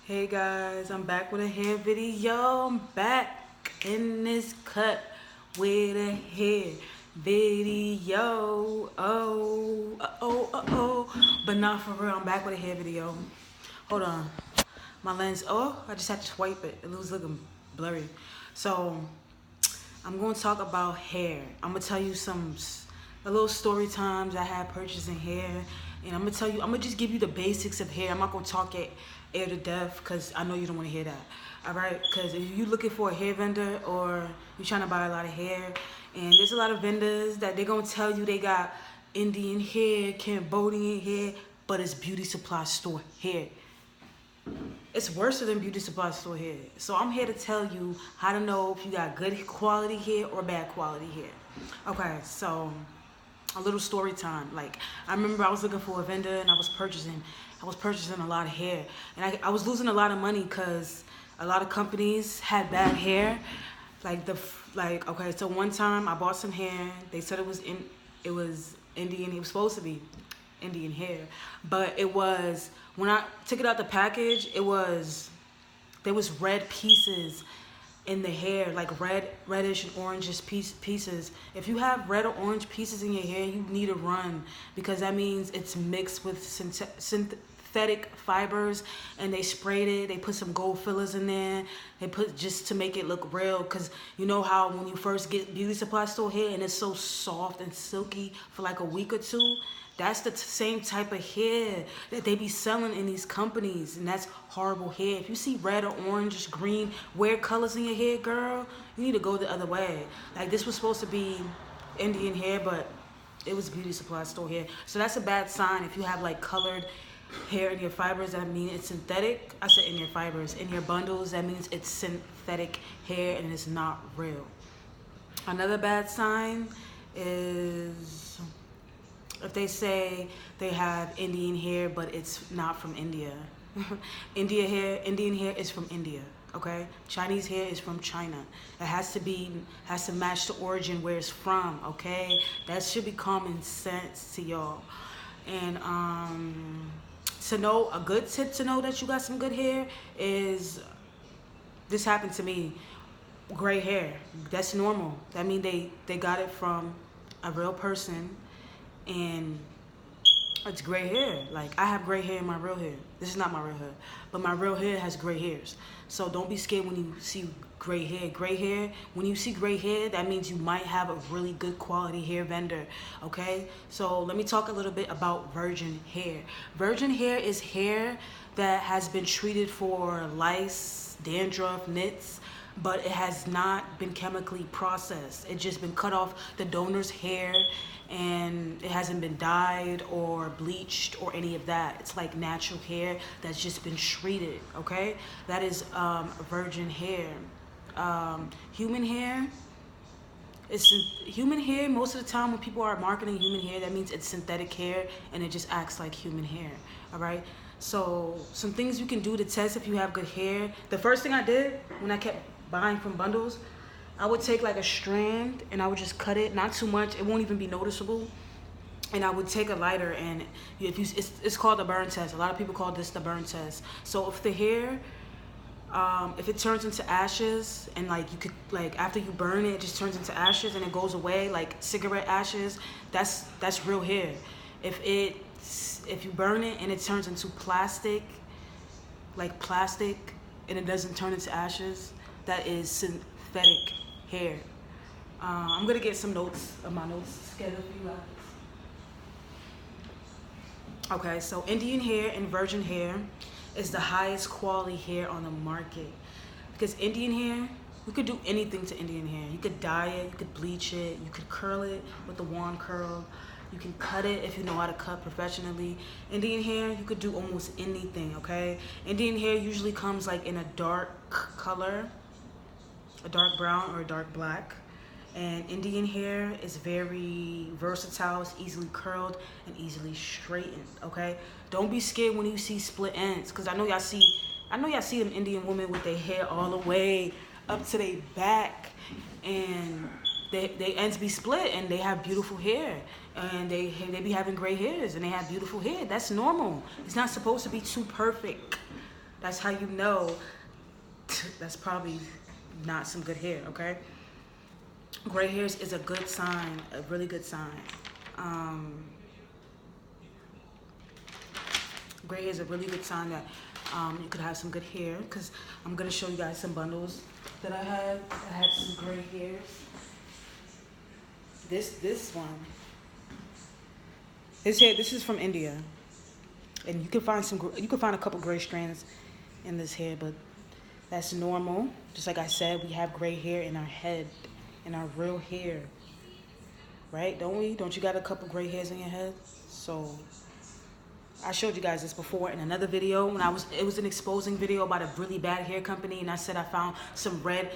Hey guys, I'm back with a hair video. I'm back in this cut with a hair video. But not for real, I'm back with a hair video. Hold on. My lens, I just had to swipe it. It was looking blurry. So, I'm going to talk about hair. I'm going to tell you a little story times I had purchasing hair. And I'm gonna just give you the basics of hair. I'm not gonna talk it air to death because I know you don't want to hear that. All right, because if you're looking for a hair vendor or you're trying to buy a lot of hair, and there's a lot of vendors that they're gonna tell you they got Indian hair, Cambodian hair, but it's beauty supply store hair. It's worse than beauty supply store hair. So I'm here to tell you how to know if you got good quality hair or bad quality hair. Okay, so a little story time. Like, I remember I was looking for a vendor and I was purchasing a lot of hair, and I was losing a lot of money because a lot of companies had bad hair. Okay, so one time I bought some hair. They said it was Indian. It was supposed to be Indian hair, but it was, when I took it out the package, there was red pieces in the hair, like reddish and orangish pieces. If you have red or orange pieces in your hair, you need to run, because that means it's mixed with synthetic fibers, and they sprayed it. They put some gold fillers in there. They put just to make it look real, because you know how when you first get beauty supply store hair and it's so soft and silky for like a week or two. That's the same type of hair that they be selling in these companies, and that's horrible hair. If you see red or orange, green, weird colors in your hair, girl, you need to go the other way. Like, this was supposed to be Indian hair, but it was beauty supply store hair. So that's a bad sign. If you have like colored hair in your fibers, that means it's synthetic. I said in your fibers. In your bundles, that means it's synthetic hair and it's not real. Another bad sign is if they say they have Indian hair, but it's not from India. Indian hair is from India, okay? Chinese hair is from China. It has to match the origin where it's from, okay? That should be common sense to y'all. And to know, a good tip to know that you got some good hair is, this happened to me, gray hair. That's normal. That means they got it from a real person, and it's gray hair. Like, I have gray hair in my real hair. This is not my real hair, but my real hair has gray hairs. So don't be scared when you see gray hair. Gray hair, when you see gray hair, that means you might have a really good quality hair vendor, okay? So let me talk a little bit about virgin hair. Virgin hair is hair that has been treated for lice, dandruff, nits, but it has not been chemically processed. It's just been cut off the donor's hair, and it hasn't been dyed or bleached or any of that. It's like natural hair that's just been treated, okay? That is virgin hair. Human hair, human hair, most of the time when people are marketing human hair, that means it's synthetic hair and it just acts like human hair, all right? So some things you can do to test if you have good hair. The first thing I did when I kept buying from bundles, I would take like a strand and I would just cut it, not too much, it won't even be noticeable. And I would take a lighter, and it's called the burn test. A lot of people call this the burn test. So if the hair, if it turns into ashes, and like you could, like after you burn it, it just turns into ashes and it goes away, like cigarette ashes, that's real hair. If you burn it and it turns into plastic, like plastic, and it doesn't turn into ashes, that is synthetic hair. I'm gonna get some notes of my notes scheduled for you guys. Okay, so Indian hair and virgin hair is the highest quality hair on the market, because Indian hair, you could do anything to Indian hair. You could dye it, you could bleach it, you could curl it with the wand curl, you can cut it if you know how to cut professionally. Indian hair, you could do almost anything, okay? Indian hair usually comes like in a dark color, a dark brown or a dark black. And Indian hair is very versatile. It's easily curled and easily straightened, okay? Don't be scared when you see split ends, because I know y'all see them Indian women with their hair all the way up to their back, and they ends be split, and they have beautiful hair, and they be having gray hairs, and they have beautiful hair. That's normal. It's not supposed to be too perfect. That's how you know that's probably not some good hair, okay? Gray hairs is a good sign, a really good sign. Gray hair is a really good sign that you could have some good hair, because I'm going to show you guys some bundles that I have. I have some gray hairs. This one. This is from India. And you can find a couple gray strands in this hair, but that's normal. Just like I said, we have gray hair in our head, in our real hair. Right? Don't we? Don't you got a couple gray hairs in your head? So I showed you guys this before in another video when it was an exposing video about a really bad hair company, and I said I found some red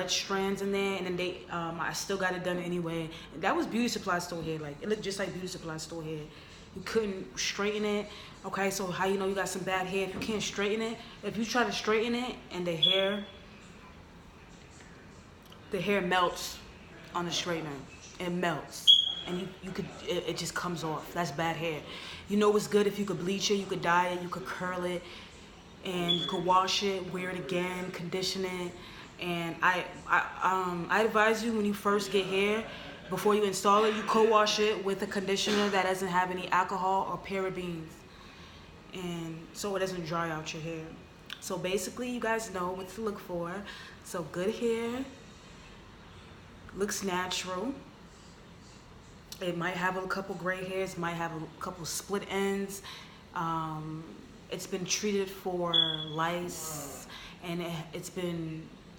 strands in there, and then I still got it done anyway. And that was beauty supply store hair. Like, it looked just like beauty supply store hair. You couldn't straighten it. Okay, so how you know you got some bad hair? If you can't straighten it, if you try to straighten it and the hair melts on the straightener, it melts, and it just comes off. That's bad hair. You know what's good? If you could bleach it, you could dye it, you could curl it, and you could wash it, wear it again, condition it. And I advise you, when you first get hair, before you install it, you co-wash it with a conditioner that doesn't have any alcohol or parabens, and so it doesn't dry out your hair. So basically, you guys know what to look for. So good hair looks natural. It might have a couple gray hairs, might have a couple split ends. It's been treated for lice, and it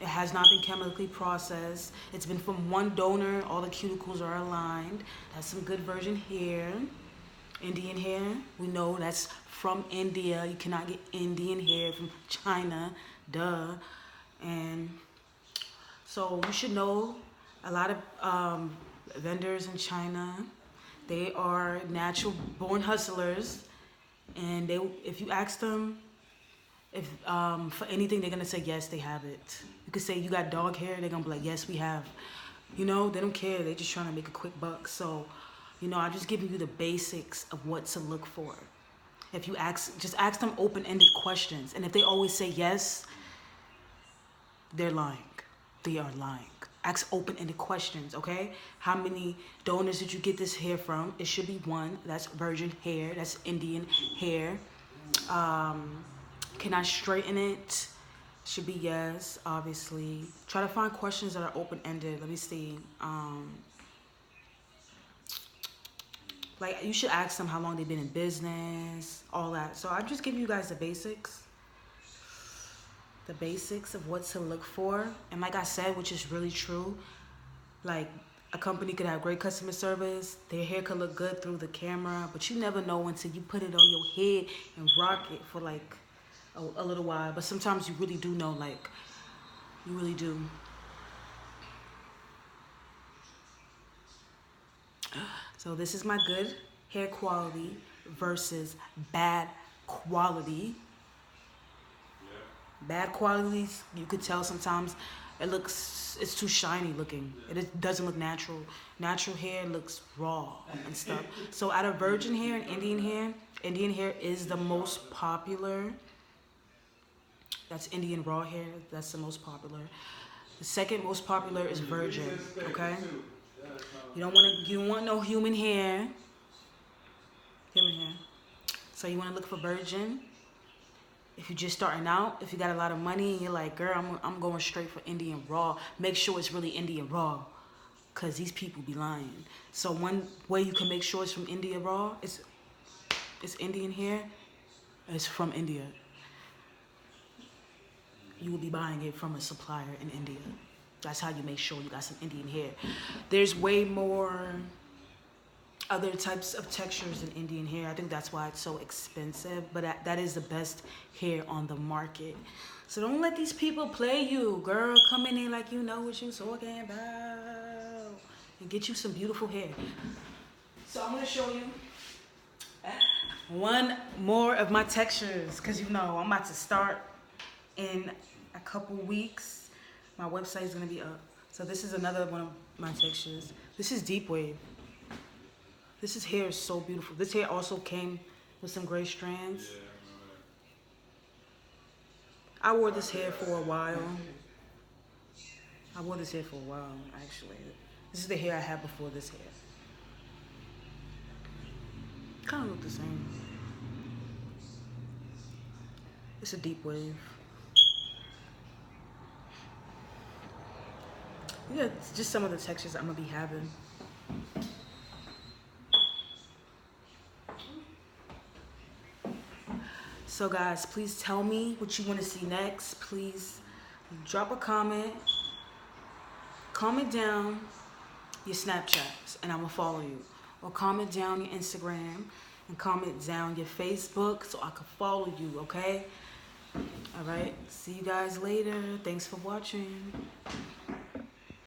has not been chemically processed. It's been from one donor. All the cuticles are aligned. That's some good virgin hair. Indian hair, we know that's from India. You cannot get Indian hair from China, duh. And so you should know a lot of vendors in China, they are natural born hustlers, and if you ask them for anything, they're gonna say yes, they have it. You could say you got dog hair, they're gonna be like, yes, we have. You know, they don't care. They're just trying to make a quick buck. So, you know, I'm just giving you the basics of what to look for. If you just ask them open-ended questions, and if they always say yes, they're lying. They are lying. Ask open-ended questions, okay? How many donors did you get this hair from? It should be one. That's virgin hair. That's Indian hair. Can I straighten it? Should be yes, obviously. Try to find questions that are open-ended. Let me see. Like, you should ask them how long they've been in business, all that. So I'm just giving you guys the basics. The basics of what to look for. And like I said, which is really true, like, a company could have great customer service, their hair could look good through the camera, but you never know until you put it on your head and rock it for like a little while. But sometimes you really do know, like, you really do. So this is my good hair quality versus bad quality. Bad qualities, you could tell sometimes it's too shiny looking. It doesn't look natural. Natural hair looks raw and stuff. So out of virgin hair and Indian hair is the most popular. That's Indian raw hair. That's the most popular. The second most popular is virgin, okay? You don't want no human hair. So you want to look for virgin. If you're just starting out, if you got a lot of money and you're like, girl, I'm going straight for Indian raw, make sure it's really Indian raw, because these people be lying. So one way you can make sure it's from India raw, it's Indian hair, it's from India. You will be buying it from a supplier in India. That's how you make sure you got some Indian hair. There's way more other types of textures in Indian hair. I think that's why it's so expensive, but that is the best hair on the market. So don't let these people play you, girl. Come in here like you know what you're talking about and get you some beautiful hair. So I'm gonna show you one more of my textures, because you know I'm about to start in a couple weeks. My website is gonna be up. So this is another one of my textures. This is deep wave. This hair is so beautiful. This hair also came with some gray strands. I wore this hair for a while. Actually. This is the hair I had before this hair. Kind of look the same. It's a deep wave. Yeah, it's just some of the textures I'm gonna be having. So guys, please tell me what you want to see next. Please drop a comment. Comment down your Snapchats and I'm gonna follow you. Or comment down your Instagram and comment down your Facebook so I can follow you, okay? All right, see you guys later. Thanks for watching.